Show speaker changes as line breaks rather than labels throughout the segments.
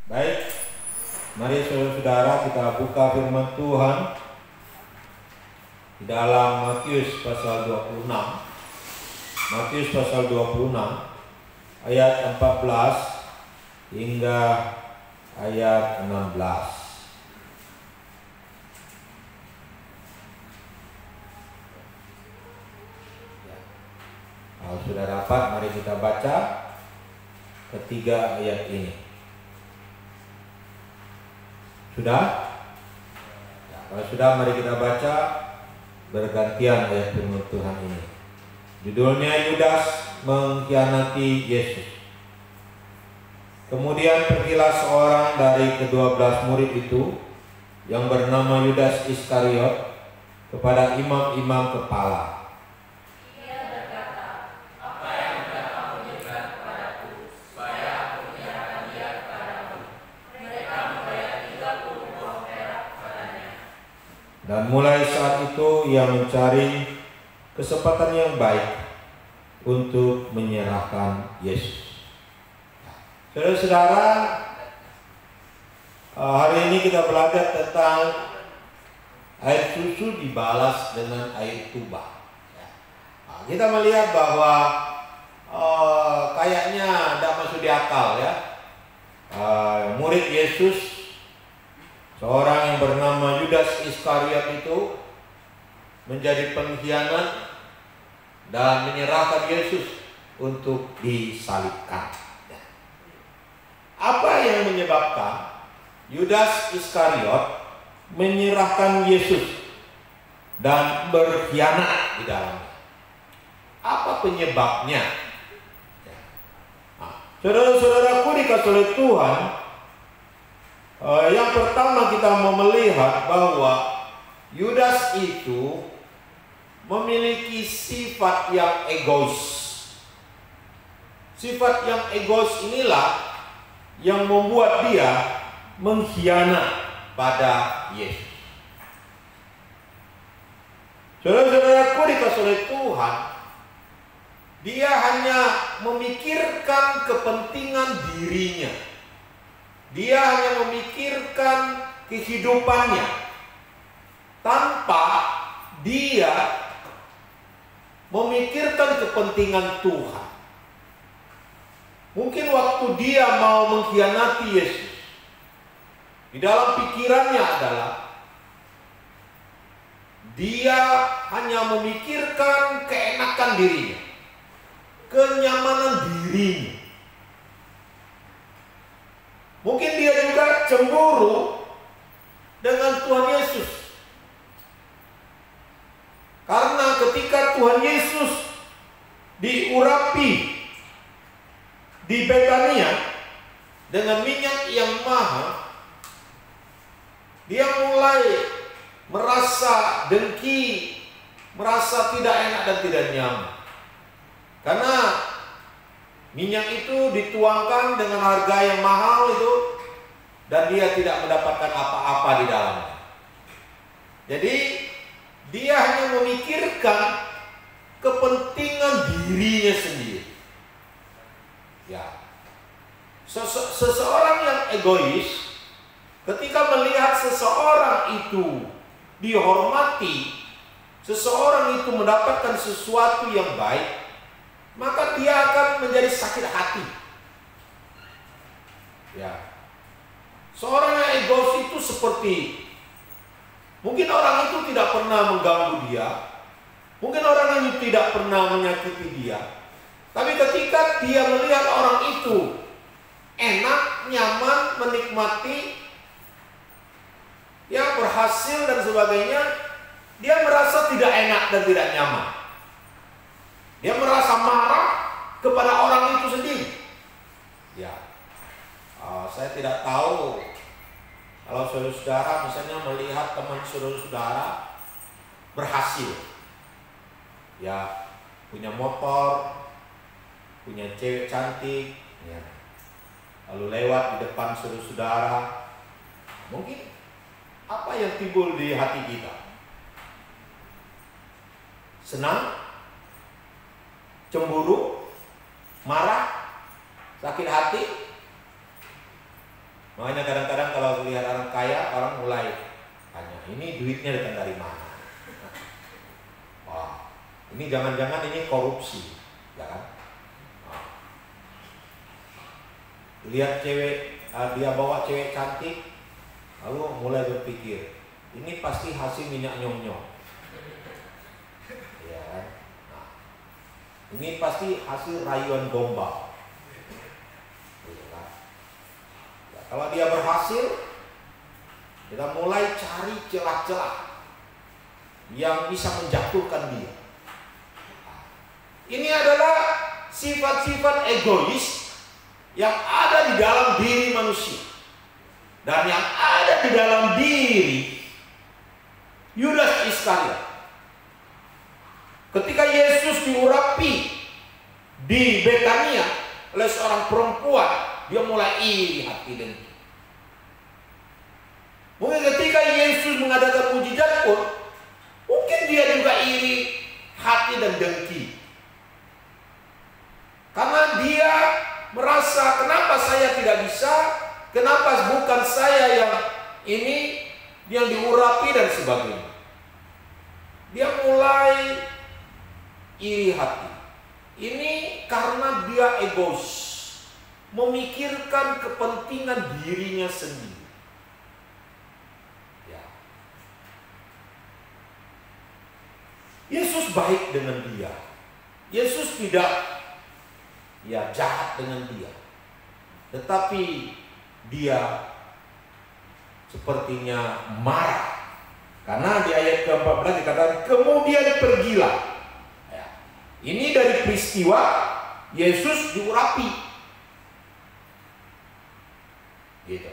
Baik, mari saudara-saudara kita buka firman Tuhan di dalam Matius pasal 26. Matius pasal 26 ayat 14 hingga ayat 16. Kalau sudah dapat, mari kita baca ketiga ayat ini. Sudah? Ya, kalau sudah, mari kita baca bergantian ayat firman Tuhan ini. Judulnya Yudas mengkhianati Yesus. Kemudian pergilah seorang dari ke-12 murid itu yang bernama Yudas Iskariot kepada imam-imam kepala. Dan mulai saat itu ia mencari kesempatan yang baik untuk menyerahkan Yesus. Saudara-saudara, hari ini kita belajar tentang air susu dibalas dengan air tuba. Kita melihat bahwa kayaknya tidak masuk di akal ya. Murid Yesus, seorang yang bernama Yudas Iskariot itu menjadi pengkhianat dan menyerahkan Yesus untuk disalibkan. Apa yang menyebabkan Yudas Iskariot menyerahkan Yesus dan berkhianat di dalamnya? Apa penyebabnya? Saudara-saudaraku dikasih oleh Tuhan, yang pertama kita mau melihat bahwa Yudas itu memiliki sifat yang egois. Sifat yang egois inilah yang membuat dia mengkhianat pada Yesus. Saudara-saudaraku dikasih oleh Tuhan, dia hanya memikirkan kepentingan dirinya. Dia hanya memikirkan kehidupannya tanpa dia memikirkan kepentingan Tuhan. Mungkin waktu dia mau mengkhianati Yesus, di dalam pikirannya adalah dia hanya memikirkan keenakan dirinya, kenyamanan dirinya. Mungkin dia juga cemburu dengan Tuhan Yesus. Karena ketika Tuhan Yesus diurapi di Betania dengan minyak yang mahal, dia mulai merasa dengki, merasa tidak enak dan tidak nyaman. Karena minyak itu dituangkan dengan harga yang mahal itu, dan dia tidak mendapatkan apa-apa di dalamnya. Jadi dia hanya memikirkan kepentingan dirinya sendiri. Ya, seseorang yang egois, ketika melihat seseorang itu dihormati, seseorang itu mendapatkan sesuatu yang baik, maka dia akan menjadi sakit hati. Ya, seorang yang egois itu seperti, mungkin orang itu tidak pernah mengganggu dia, mungkin orang itu tidak pernah menyakiti dia, tapi ketika dia melihat orang itu enak, nyaman, menikmati, ya berhasil dan sebagainya, dia merasa tidak enak dan tidak nyaman. Dia merasa marah kepada orang itu sendiri. Ya, saya tidak tahu kalau saudara-saudara misalnya melihat teman saudara-saudara berhasil, ya punya motor, punya cewek cantik, ya, lalu lewat di depan saudara-saudara, mungkin apa yang timbul di hati kita? Senang, cemburu, marah, sakit hati. Makanya kadang-kadang kalau lihat orang kaya, orang mulai tanya, ini duitnya datang dari mana? Wah, ini jangan-jangan ini korupsi, ya kan? Lihat cewek, dia bawa cewek cantik, lalu mulai berpikir, ini pasti hasil minyak nyong-nyong, ya kan? Nah, ini pasti hasil rayuan gombal, ya kan? Ya, kalau dia berhasil, kita mulai cari celah-celah yang bisa menjatuhkan dia. Ini adalah sifat-sifat egois yang ada di dalam diri manusia dan yang ada di dalam diri Yudas Iskariot. Ketika Yesus diurapi di Betania oleh seorang perempuan, dia mulai iri hati dengki. Mungkin ketika Yesus mengadakan mujizat pun, mungkin dia juga iri hati dan dengki. Karena dia merasa, kenapa saya tidak bisa, kenapa bukan saya yang ini yang diurapi dan sebagainya. Dia mulai iri hati. Ini karena dia egois, memikirkan kepentingan dirinya sendiri. Ya. Yesus baik dengan dia. Yesus tidak jahat dengan dia, tetapi dia sepertinya marah karena di ayat ke-14 dikatakan kemudian pergilah. Ya. Ini dari peristiwa Yesus diurapi, gitu.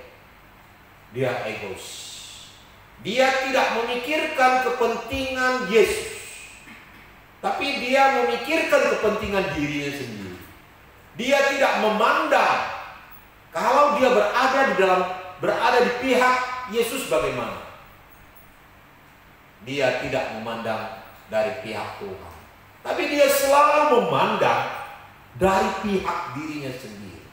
Dia egois, dia tidak memikirkan kepentingan Yesus, tapi dia memikirkan kepentingan dirinya sendiri. Dia tidak memandang kalau dia berada di pihak Yesus bagaimana. Dia tidak memandang dari pihak Tuhan, tapi dia selalu memandang dari pihak dirinya sendiri.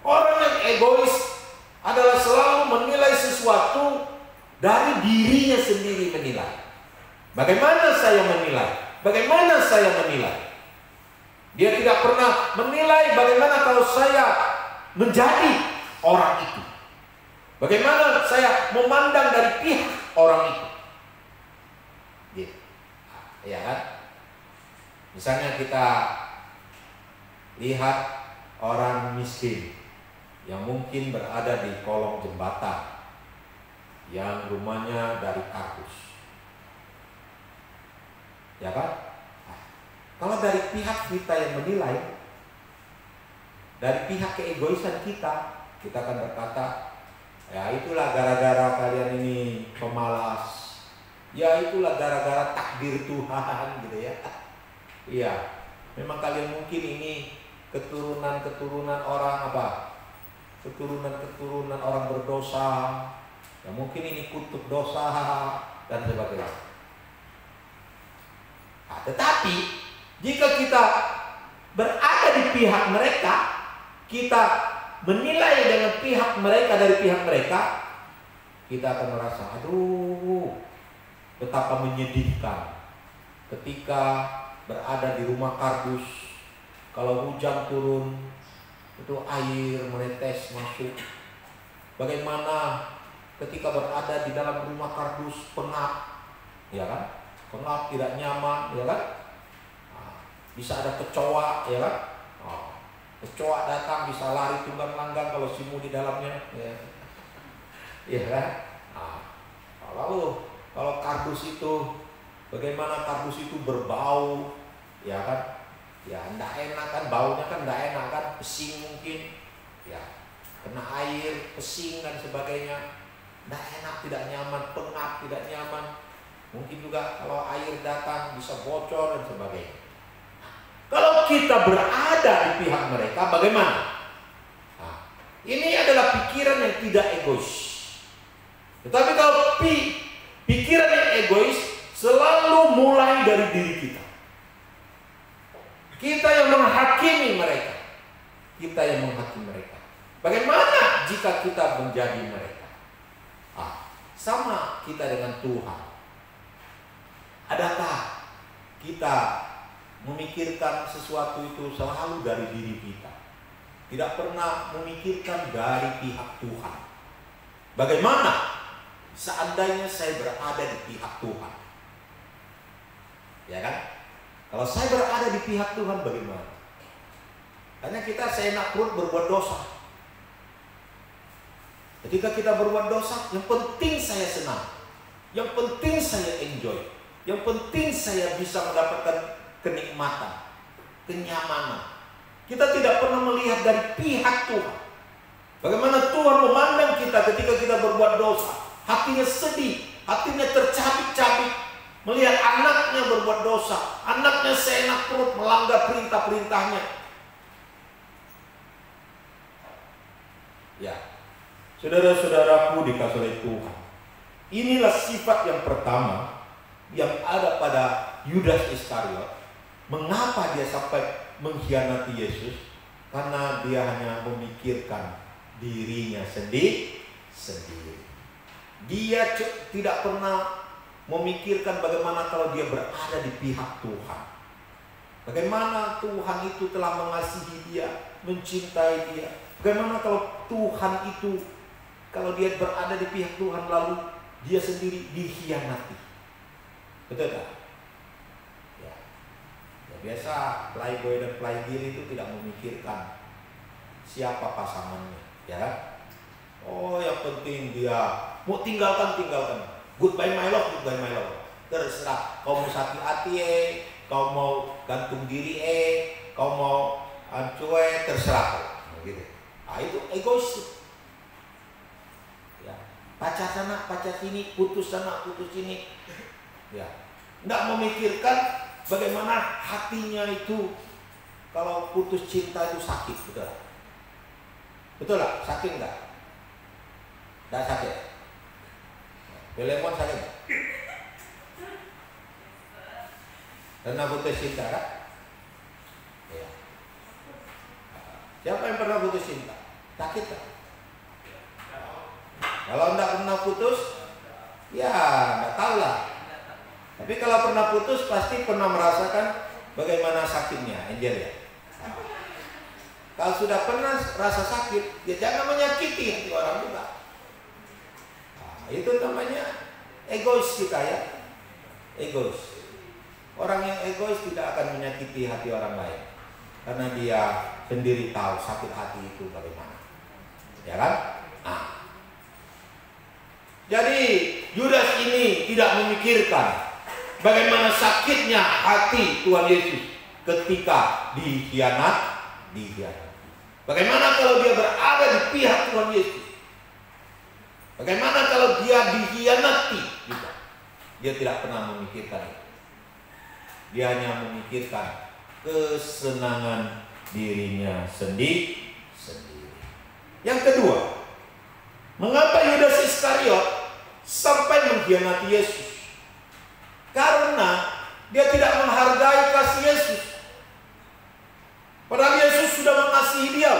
Orang yang egois adalah selalu menilai sesuatu dari dirinya sendiri menilai. Bagaimana saya menilai? Bagaimana saya menilai? Dia tidak pernah menilai bagaimana kalau saya menjadi orang itu. Bagaimana saya memandang dari pihak orang itu. Gitu. Ya kan? Misalnya kita lihat orang miskin yang mungkin berada di kolong jembatan, yang rumahnya dari kardus. Ya kan? Kalau dari pihak kita yang menilai, dari pihak keegoisan kita akan berkata, ya itulah gara-gara kalian ini pemalas, ya itulah gara-gara takdir Tuhan, gitu ya. Iya, memang kalian mungkin ini keturunan orang apa? Keturunan orang berdosa, ya mungkin ini kutub dosa dan sebagainya. Nah, tetapi jika kita berada di pihak mereka, kita menilai dengan pihak mereka, dari pihak mereka, kita akan merasa, aduh, betapa menyedihkan ketika berada di rumah kardus. Kalau hujan turun, itu air menetes masuk. Bagaimana ketika berada di dalam rumah kardus, pengap, ya kan? Pengap, tidak nyaman, ya kan? Bisa ada kecoa, ya kan? Kecoa datang bisa lari tunggang langgang kalau simu di dalamnya, ya, ya kan? Lalu kalau kardus itu, bagaimana kardus itu berbau, ya kan? Ya, enggak enak kan, baunya kan enggak enak kan, pesing mungkin, ya, kena air, pesing dan sebagainya, enggak enak, tidak nyaman, pengap, tidak nyaman. Mungkin juga kalau air datang bisa bocor dan sebagainya. Kalau kita berada di pihak mereka, bagaimana? Nah, ini adalah pikiran yang tidak egois. Tetapi kalau pikiran yang egois selalu mulai dari diri kita. Kita yang menghakimi mereka. Kita yang menghakimi mereka. Bagaimana jika kita menjadi mereka? Sama kita dengan Tuhan. Adakah kita memikirkan sesuatu itu selalu dari diri kita? Tidak pernah memikirkan dari pihak Tuhan. Bagaimana seandainya saya berada di pihak Tuhan? Ya kan? Kalau saya berada di pihak Tuhan bagaimana? Karena kita seenak perut berbuat dosa. Ketika kita berbuat dosa, yang penting saya senang, yang penting saya enjoy, yang penting saya bisa mendapatkan kenikmatan, kenyamanan. Kita tidak pernah melihat dari pihak Tuhan. Bagaimana Tuhan memandang kita ketika kita berbuat dosa. Hatinya sedih, hatinya tercabik-cabik melihat anaknya berbuat dosa, anaknya seenak perut melanggar perintah-perintahnya. Ya, saudara-saudaraku dikasihi oleh Tuhan, inilah sifat yang pertama yang ada pada Yudas Iskariot. Mengapa dia sampai mengkhianati Yesus? Karena dia hanya memikirkan dirinya sendiri. Dia tidak pernah memikirkan bagaimana kalau dia berada di pihak Tuhan. Bagaimana Tuhan itu telah mengasihi dia, mencintai dia. Bagaimana kalau Tuhan itu, kalau dia berada di pihak Tuhan lalu dia sendiri dikhianati. Betul tak? Ya. Biasa playboy dan playgirl itu tidak memikirkan siapa pasangannya, ya kan? Oh, yang penting dia mau tinggalkan. Goodbye my love. Terserah. Kau mau sakit hati kau mau gantung diri kau mau cuek, terserah. Gitu. Itu egois. Ya. Pacar sana, pacar sini, putus sana, putus sini. Ya. Nggak memikirkan bagaimana hatinya itu kalau putus cinta itu sakit, betul lah. Betul lah, sakit nggak? Nggak sakit. Belemon sakit nggak? Karena putus cinta kan? Ya. Siapa yang pernah putus cinta? Sakit kan? Kalau nggak pernah putus, ya nggak tahu lah. Tapi kalau pernah putus pasti pernah merasakan bagaimana sakitnya, Angel ya. Kalau sudah pernah rasa sakit, ya jangan menyakiti hati orang juga. Itu namanya egois kita ya. Egois. Orang yang egois tidak akan menyakiti hati orang lain, karena dia sendiri tahu sakit hati itu bagaimana. Ya kan? Jadi Yudas ini tidak memikirkan bagaimana sakitnya hati Tuhan Yesus ketika dikhianati. Bagaimana kalau dia berada di pihak Tuhan Yesus? Bagaimana kalau dia dikhianati? Dia tidak pernah memikirkan itu. Dia hanya memikirkan kesenangan dirinya sendiri. Yang kedua, mengapa Yudas Iskariot sampai mengkhianati Yesus? Karena dia tidak menghargai kasih Yesus. Padahal Yesus sudah mengasihi dia.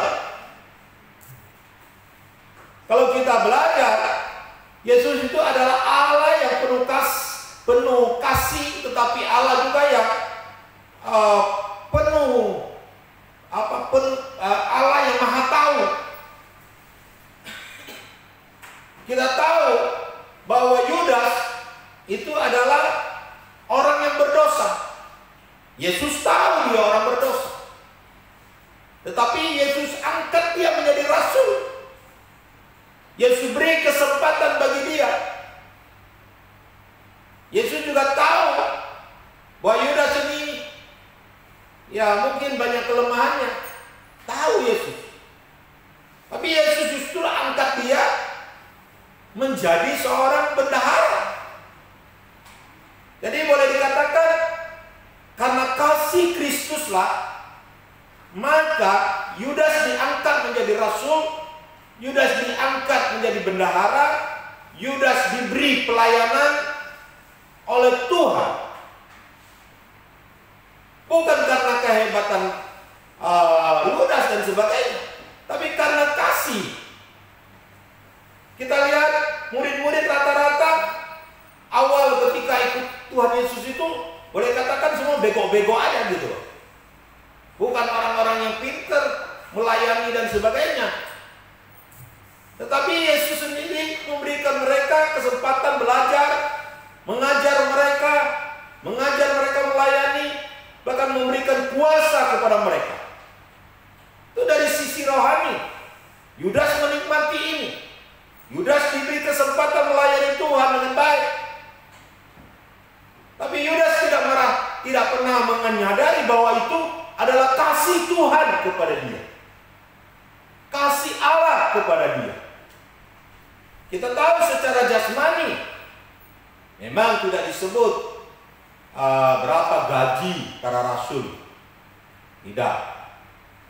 Kalau kita belajar, Yesus itu adalah Allah yang penuh kasih, tetapi Allah juga yang Allah yang maha tahu. Kita tahu bahwa Yudas itu adalah orang yang berdosa. Yesus tahu dia orang berdosa, tetapi Yesus angkat dia menjadi rasul. Yesus beri kesempatan bagi dia. Yesus juga tahu bahwa Yudas ini ya mungkin banyak kelemahannya. Tahu Yesus. Tapi Yesus justru angkat dia menjadi seorang bendahara. Jadi boleh dikatakan karena kasih Kristuslah maka Yudas diangkat menjadi rasul, Yudas diangkat menjadi bendahara, Yudas diberi pelayanan oleh Tuhan. Bukan karena kehebatan Yudas dan sebagainya, Tapi karena kasih, kita lihat murid-murid rata-rata awal ketika ikut Tuhan Yesus itu boleh katakan semua bego-bego aja gitu loh. Bukan orang-orang yang pintar melayani dan sebagainya. Tetapi Yesus sendiri memberikan mereka kesempatan belajar, mengajar mereka melayani, bahkan memberikan kuasa kepada mereka. Itu dari sisi rohani. Yudas menikmati ini. Yudas diberi kesempatan melayani Tuhan dengan baik. Tapi Yudas tidak pernah menyadari bahwa itu adalah kasih Tuhan kepada dia. Kasih Allah kepada dia. Kita tahu secara jasmani memang tidak disebut berapa gaji para rasul. Tidak.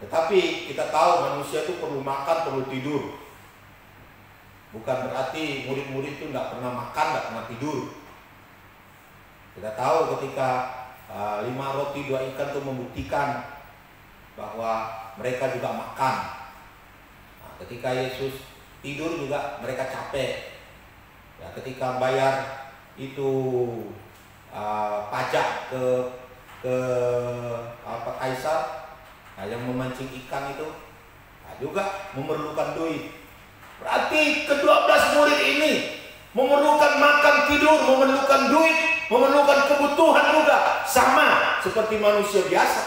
Tetapi kita tahu manusia itu perlu makan, perlu tidur. Bukan berarti murid-murid itu tidak pernah makan, tidak pernah tidur. Kita tahu ketika 5 roti 2 ikan itu membuktikan bahwa mereka juga makan. Nah, ketika Yesus tidur juga mereka capek. Ya, ketika bayar itu pajak ke Kaisar, nah, yang memancing ikan itu juga memerlukan duit. Berarti ke-12 murid ini memerlukan makan, tidur, memerlukan duit, memerlukan kebutuhan juga, sama seperti manusia biasa.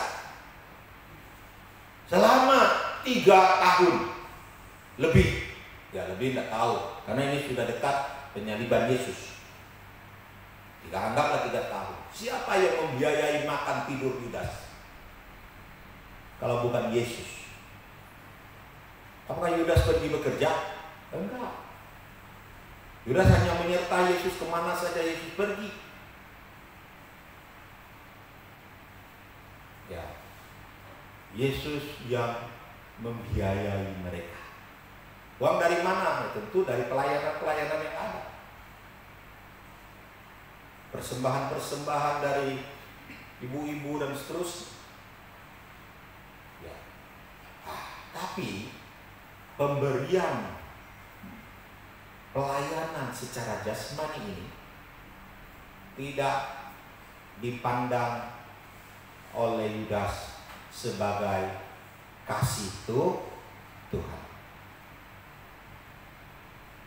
Selama 3 tahun lebih, ya lebih tidak tahu, karena ini sudah dekat penyaliban Yesus. Anggaplah 3 tahun. Siapa yang membiayai makan tidur Yudas kalau bukan Yesus? Apakah Yudas pergi bekerja? Enggak. Yudas hanya menyertai Yesus kemana saja Yesus pergi. Ya, Yesus yang membiayai mereka. Uang dari mana? Tentu dari pelayanan-pelayanan yang ada. Persembahan-persembahan dari ibu-ibu dan seterusnya. Ya. Tapi pemberian pelayanan secara jasmani ini tidak dipandang oleh Yudas sebagai kasih Tuhan.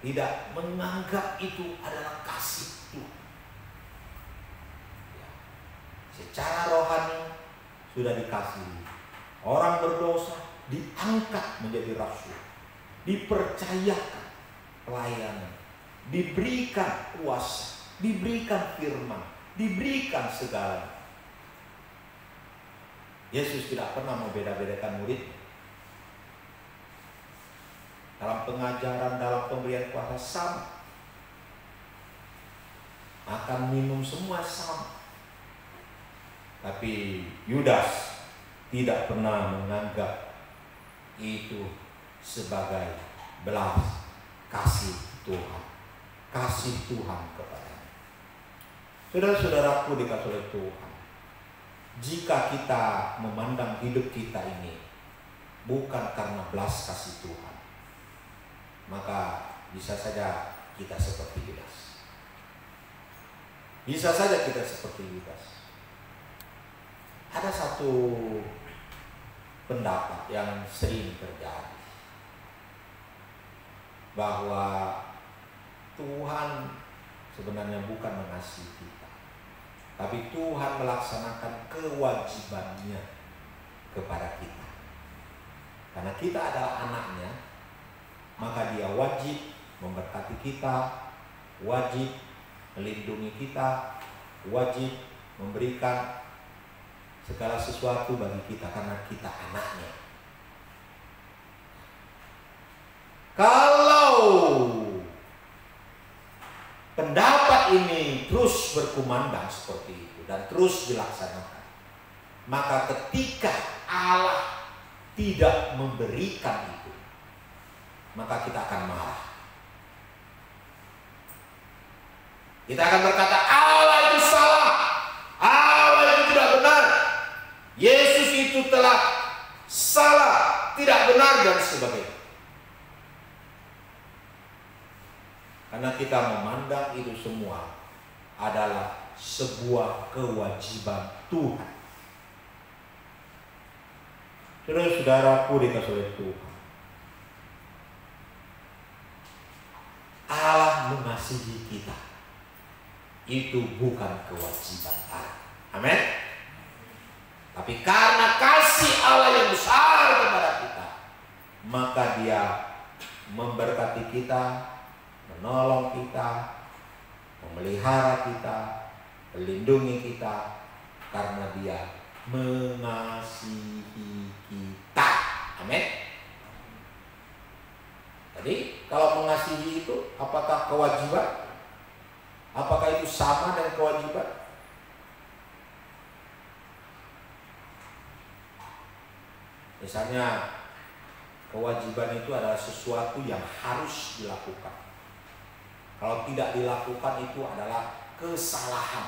Tidak menganggap itu adalah kasih Tuhan. Ya. Secara rohani sudah dikasih. Orang berdosa diangkat menjadi rasul, dipercayakan pelayanan, diberikan kuasa, diberikan firman, diberikan segala. Yesus tidak pernah membeda-bedakan murid. Dalam pengajaran, dalam pemberian kuasa sama. Makan minum semua sama. Tapi Yudas tidak pernah menganggap itu sebagai belas kasih Tuhan. Kasih Tuhan kepadanya. Saudara-saudaraku dikasih oleh Tuhan, jika kita memandang hidup kita ini bukan karena belas kasih Tuhan, maka bisa saja kita seperti Yudas. Bisa saja kita seperti Yudas. Ada satu pendapat yang sering terjadi, bahwa Tuhan sebenarnya bukan mengasihi kita, tapi Tuhan melaksanakan kewajibannya kepada kita. Karena kita adalah anaknya, maka dia wajib memberkati kita, wajib melindungi kita, wajib memberikan segala sesuatu bagi kita karena kita anaknya. Kalau pendapat ini terus berkumandang seperti itu dan terus dilaksanakan, maka ketika Allah tidak memberikan itu, maka kita akan marah. Kita akan berkata, Allah itu salah, Allah itu tidak benar, Yesus itu telah salah, tidak benar dan sebagainya. Karena kita memandang itu semua adalah sebuah kewajiban Tuhan. Saudara-saudaraku dikasihi oleh Tuhan, Allah mengasihi kita itu bukan kewajiban Allah. Amin. Tapi karena kasih Allah yang besar kepada kita, maka Dia memberkati kita, menolong kita, memelihara kita, melindungi kita, karena Dia mengasihi kita. Amin. Jadi kalau mengasihi itu apakah kewajiban? Apakah itu sama dengan kewajiban? Misalnya kewajiban itu adalah sesuatu yang harus dilakukan. Kalau tidak dilakukan itu adalah kesalahan.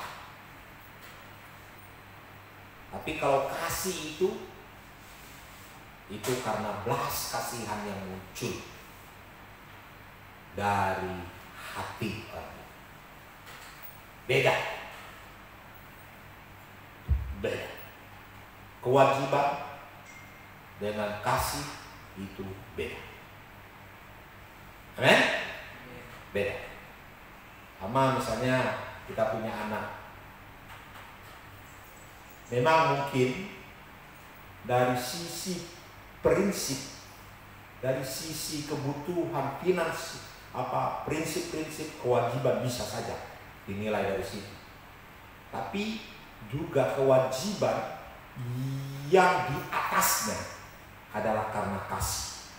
Tapi kalau kasih itu karena belas kasihan yang muncul dari hati orang. Beda. Kewajiban dengan kasih itu beda. Amin? Beda. Sama misalnya kita punya anak. Memang mungkin dari sisi prinsip, dari sisi kebutuhan finansial, prinsip-prinsip kewajiban bisa saja dinilai dari situ. Tapi juga kewajiban yang di atasnya adalah karena kasih.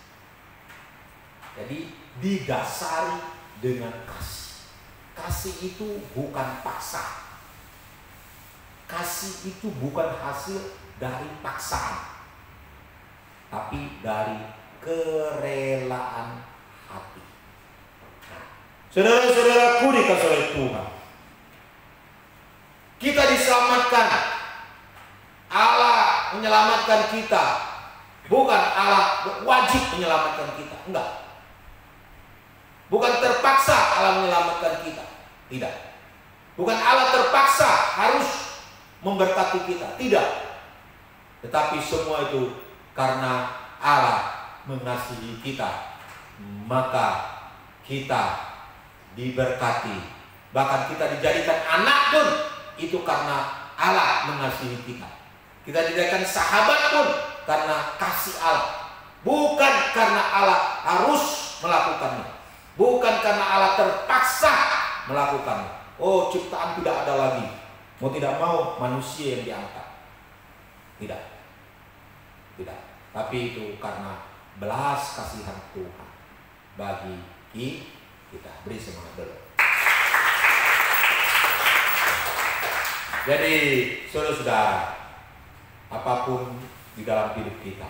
Jadi didasari dengan kasih. Kasih itu bukan paksa. Kasih itu bukan hasil dari paksaan, tapi dari kerelaan hati. Nah, saudara-saudaraku dikasihi oleh Tuhan, kita diselamatkan. Allah menyelamatkan kita, bukan Allah wajib menyelamatkan kita. Enggak. Bukan terpaksa Allah menyelamatkan kita. Tidak. Bukan Allah terpaksa harus memberkati kita. Tidak. Tetapi semua itu karena Allah mengasihi kita, maka kita diberkati. Bahkan kita dijadikan anak pun itu karena Allah mengasihi kita. Kita dijadikan sahabat pun karena kasih Allah. Bukan karena Allah harus melakukannya. Bukan karena Allah terpaksa melakukannya. Oh, ciptaan tidak ada lagi. Mau tidak mau manusia yang diangkat. Tidak. Tidak. Tapi itu karena belas kasihan Tuhan bagi kita. Beri semangat dulu. Jadi saudara-saudara, apapun di dalam hidup kita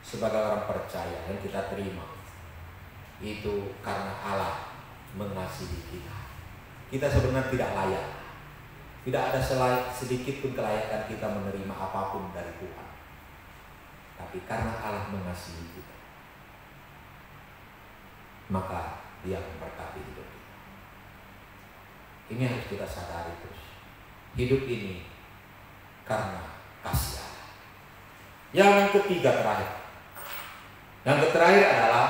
sebagai orang percaya yang kita terima itu karena Allah mengasihi kita. Kita sebenarnya tidak layak. Tidak ada sedikit pun kelayakan kita menerima apapun dari Tuhan. Tapi karena Allah mengasihi kita, maka Dia memberkati hidup kita. Ini harus kita sadari terus. Hidup ini karena kasih Allah. Yang ketiga terakhir. Yang terakhir adalah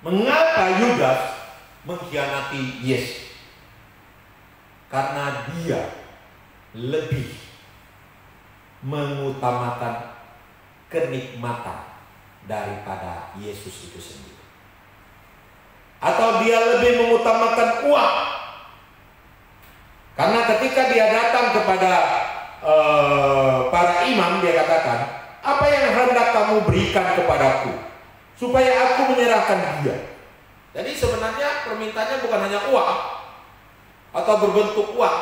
mengapa Yudas mengkhianati Yesus? Karena dia lebih mengutamakan kenikmatan daripada Yesus itu sendiri. Atau dia lebih mengutamakan uang. Karena ketika dia datang kepada para imam, dia katakan, apa yang hendak kamu berikan kepadaku supaya aku menyerahkan dia? Jadi sebenarnya permintaannya bukan hanya uang atau berbentuk uang,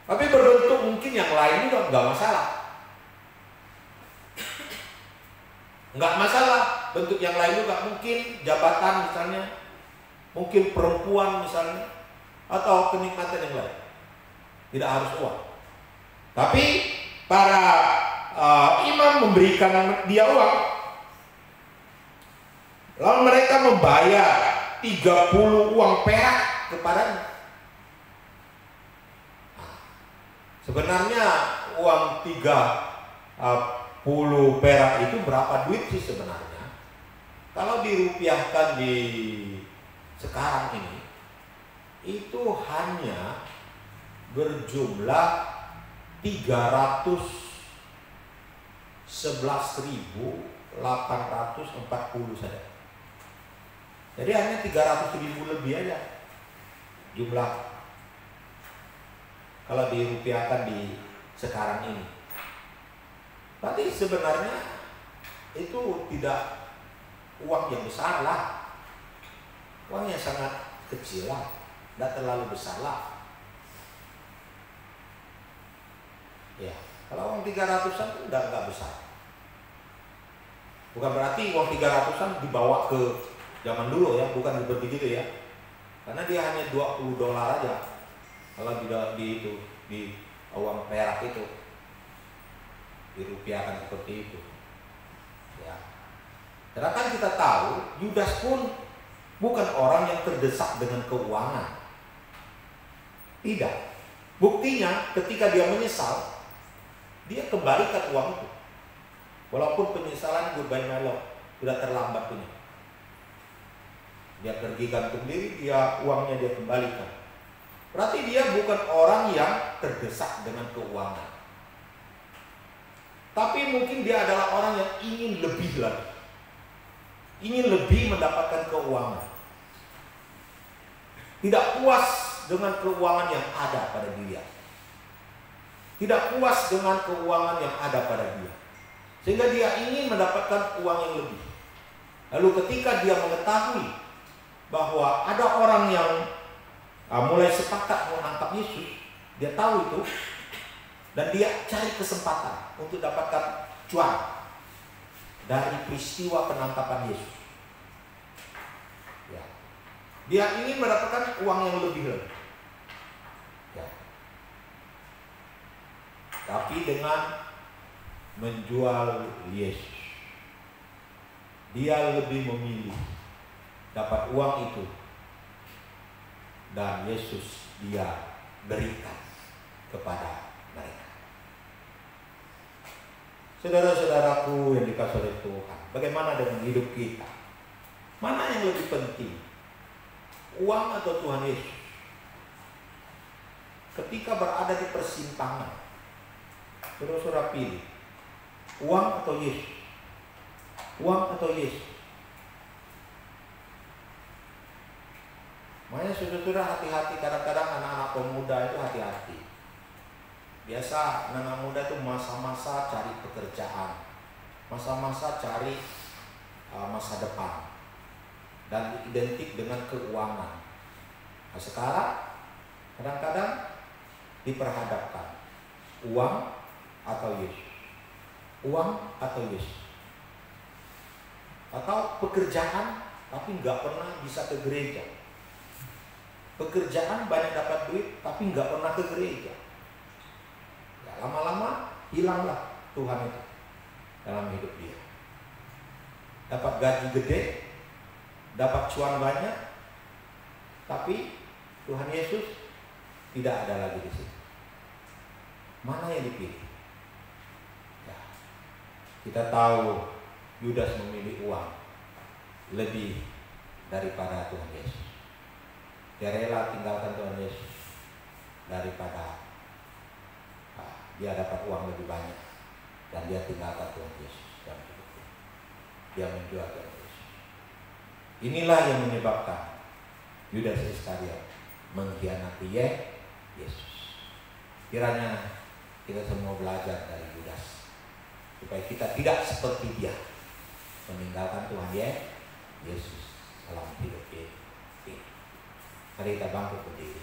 tapi berbentuk mungkin yang lain juga nggak masalah. Nggak masalah bentuk yang lain juga, mungkin jabatan misalnya, mungkin perempuan misalnya, atau kenikmatan yang lain. Tidak harus uang. Tapi para imam memberikan dia uang. Lalu mereka membayar 30 uang perak kepadanya. Sebenarnya uang 30 perak itu berapa duit sih sebenarnya? Kalau dirupiahkan di sekarang ini, itu hanya berjumlah 311.840 saja. Jadi hanya 300.000 lebih aja jumlah kalau dirupiahkan di sekarang ini. Tapi sebenarnya itu tidak uang yang besar lah, uang yang sangat kecil lah, tidak terlalu besar lah. Ya, kalau uang 300-an itu enggak besar. Bukan berarti uang 300-an dibawa ke zaman dulu ya, bukan seperti gitu ya. Karena dia hanya $20 aja. Kalau di uang perak itu dirupiahkan seperti itu. Ya. Karena kan kita tahu Yudas pun bukan orang yang terdesak dengan keuangan. Tidak. Buktinya ketika dia menyesal, dia kembalikan uang itu. Walaupun penyesalan goodbye my love, sudah terlambat punya. Dia pergi gantung diri, uangnya dia kembalikan. Berarti dia bukan orang yang terdesak dengan keuangan. Tapi mungkin dia adalah orang yang ingin lebih lagi. Ingin lebih mendapatkan keuangan. Tidak puas dengan keuangan yang ada pada dia. Tidak puas dengan keuangan yang ada pada dia. Sehingga dia ingin mendapatkan uang yang lebih. Lalu ketika dia mengetahui bahwa ada orang yang mulai sepakat menangkap Yesus, dia tahu itu, dan dia cari kesempatan untuk dapatkan cuan dari peristiwa penangkapan Yesus. Ya. Dia ingin mendapatkan uang yang lebih lagi. Ya. Tapi dengan menjual Yesus, dia lebih memilih dapat uang itu dan Yesus dia berikan kepada mereka. Saudara-saudaraku yang dikasihi oleh Tuhan, bagaimana dengan hidup kita? Mana yang lebih penting? Uang atau Tuhan Yesus? Ketika berada di persimpangan, saudara-saudara pilih uang atau Yesus? Uang atau Yesus? Makanya saudara-saudara hati-hati, kadang-kadang anak-anak pemuda itu hati-hati. Biasa anak-anak muda itu masa-masa cari pekerjaan, masa-masa cari masa depan, dan identik dengan keuangan. Nah, sekarang kadang-kadang diperhadapkan uang atau Yesus, uang atau Yesus, atau pekerjaan tapi nggak pernah bisa ke gereja. Pekerjaan banyak dapat duit tapi nggak pernah ke gereja. Ya, lama-lama hilanglah Tuhan itu dalam hidup dia. Dapat gaji gede, dapat cuan banyak, tapi Tuhan Yesus tidak ada lagi di situ. Mana yang dipilih? Ya, kita tahu Yudas memilih uang lebih daripada Tuhan Yesus. Dia rela tinggalkan Tuhan Yesus daripada dia dapat uang lebih banyak dan dia tinggalkan Tuhan Yesus dalam hidupnya. Dia menjual Tuhan Yesus. Inilah yang menyebabkan Yudas Iskariot mengkhianati Yesus. Kiranya kita semua belajar dari Yudas supaya kita tidak seperti dia meninggalkan Tuhan Yesus dalam hidup ini. Mari kita bangkit berdiri.